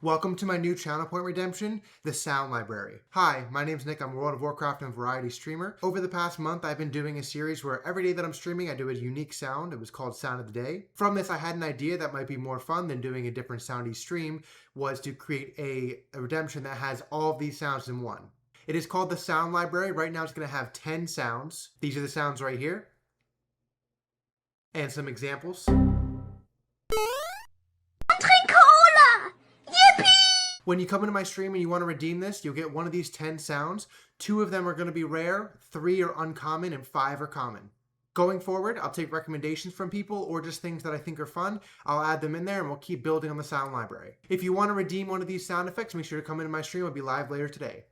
Welcome to my new channel point redemption, the Sound Library. Hi, my name's Nick. I'm a World of Warcraft and variety streamer. Over the past month, I've been doing a series where every day that I'm streaming, I do a unique sound. It was called Sound of the Day. From this, I had an idea that might be more fun than doing a different soundy stream, was to create a redemption that has all of these sounds in one. It is called the Sound Library. Right now, it's going to have 10 sounds. These are the sounds right here, and some examples. Cola! Yippee! When you come into my stream and you want to redeem this, you'll get one of these 10 sounds. 2 of them are going to be rare, 3 are uncommon, and 5 are common. Going forward, I'll take recommendations from people or just things that I think are fun. I'll add them in there and we'll keep building on the sound library. If you want to redeem one of these sound effects, make sure to come into my stream. I'll be live later today.